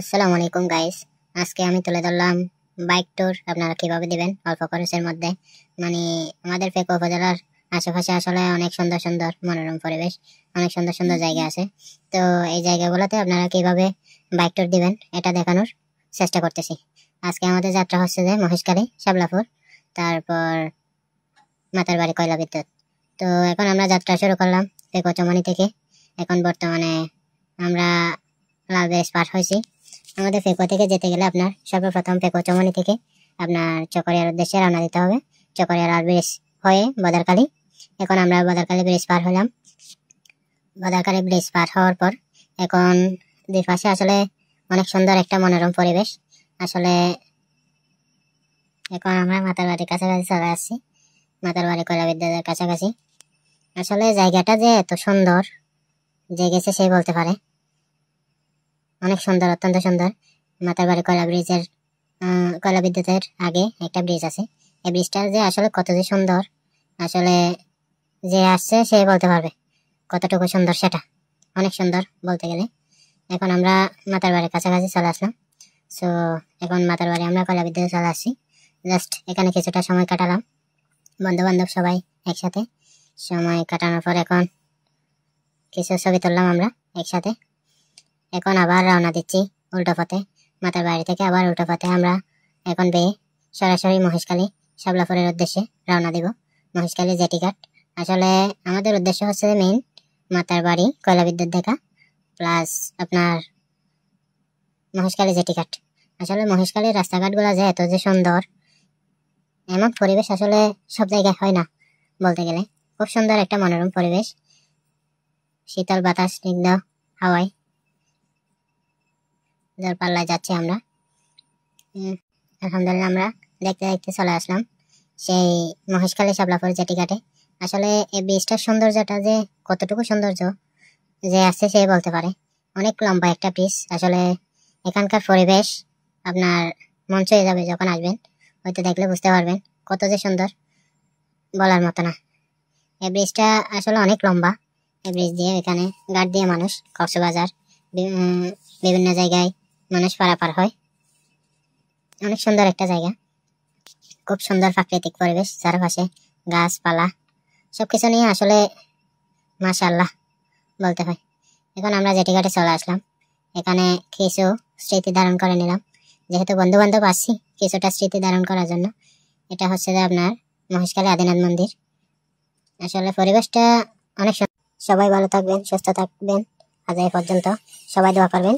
আসসালামু আলাইকুম গাইস। আজকে আমি তুলে ধরলাম বাইক ট্যুর আপনারা কিভাবে দিবেন অল্প খরচের মধ্যে। মানে আমাদের ফেক উপজেলার আশেপাশে আসলে অনেক সুন্দর সুন্দর মনোরম পরিবেশ, অনেক সুন্দর সুন্দর জায়গা আছে। তো এই জায়গাগুলোতে আপনারা কিভাবে বাইক ট্যুর দিবেন এটা দেখানোর চেষ্টা করতেছি। আজকে আমাদের যাত্রা হচ্ছে যে মহেশখালী, শাপলাপুর, তারপর মাতারবাড়ি, কয়লা বিদ্যুৎ। তো এখন আমরা যাত্রা শুরু করলাম ফেকোচমনি থেকে। এখন বর্তমানে আমরা লাল ব্রিজ পার হয়েছি। আমাদের ফেকো থেকে যেতে গেলে আপনার সর্বপ্রথম ফেকোচমনি থেকে আপনার চকরিয়ার উদ্দেশ্যে রওনা দিতে হবে। চকরিয়া লাল ব্রিজ হয়ে বদারখালী। এখন আমরা বদারখালী ব্রিজ পার হলাম। বদারখালী ব্রিজ পার হওয়ার পর এখন দুই পাশে আসলে অনেক সুন্দর একটা মনোরম পরিবেশ। আসলে এখন আমরা মাতারবাড়ির কাছাকাছি চলে আসছি, মাতারবাড়ি কয়লা বিদ্যুতের কাছাকাছি। আসলে জায়গাটা যে এত সুন্দর, যে গেছে সে বলতে পারে। অনেক সুন্দর, অত্যন্ত সুন্দর। মাতারবাড়ি কয়লা ব্রিজের কয়লা বিদ্যুতের আগে একটা ব্রিজ আছে। এই ব্রিজটা যে আসলে কত যে সুন্দর, আসলে যে আসছে সে বলতে পারবে কতটুকু সুন্দর সেটা। অনেক সুন্দর বলতে গেলে। এখন আমরা মাতারবাড়ির কাছাকাছি চলে আসলাম। সো এখন মাতারবাড়ি আমরা কয়লা বিদ্যুতে চলে আসছি। জাস্ট এখানে কিছুটা সময় কাটালাম, বন্ধু বান্ধব সবাই একসাথে সময় কাটানোর পর এখন কিছু ছবি তুললাম আমরা একসাথে। এখন আবার রওনা দিচ্ছি উল্টো পথে। মাতারবাড়ি থেকে আবার উল্টো পথে আমরা এখন বেয়ে সরাসরি মহেশখালী, শাপলাপুরের উদ্দেশ্যে রওনা দিব। মহেশখালী জেটিঘাট। আসলে আমাদের উদ্দেশ্য হচ্ছে মেইন মাতারবাড়ি কয়লা বিদ্যুৎ দেখা প্লাস আপনার মহেশখালী জেটিঘাট। আসলে মহেশখালীর রাস্তাঘাটগুলো যে এত যে সুন্দর, এমন পরিবেশ আসলে সব জায়গায় হয় না বলতে গেলে। খুব সুন্দর একটা মনোরম পরিবেশ, শীতল বাতাস, স্নিগ্ধ হাওয়ায় পাল্লায় যাচ্ছি আমরা। আলহামদুলিল্লাহ আমরা দেখতে দেখতে চলে আসলাম সেই মহেশখালী শাপলাপুর জেটিঘাটে। আসলে এই ব্রিজটার সৌন্দর্যটা যে কতটুকু সৌন্দর্য যে আছে সে বলতে পারে। অনেক লম্বা একটা ব্রিজ। আসলে এখানকার পরিবেশ আপনার মন ছুঁয়ে যাবে যখন আসবেন, হয়তো দেখলে বুঝতে পারবেন কত যে সুন্দর, বলার মতো না। এই ব্রিজটা আসলে অনেক লম্বা। এই ব্রিজ দিয়ে এখানে গার্ড দিয়ে মানুষ কক্সবাজার বিভিন্ন জায়গায় মানুষ পারাপার হয়। অনেক সুন্দর একটা জায়গা, খুব সুন্দর প্রাকৃতিক পরিবেশ, চারপাশে গাছপালা সবকিছু নিয়ে আসলে মাশাআল্লাহ বলতে হয়। এখন আমরা জেটিঘাটে চলে আসলাম। এখানে কিছু স্মৃতি ধারণ করে নিলাম, যেহেতু বন্ধু বান্ধব আসছি কিছুটা স্মৃতি ধারণ করার জন্য। এটা হচ্ছে যে আপনার মহেশখালী আদিনাথ মন্দির। আসলে পরিবেশটা অনেক সুন্দর। সবাই ভালো থাকবেন, সুস্থ থাকবেন। আজ এই পর্যন্ত, সবাই দোয়া করবেন।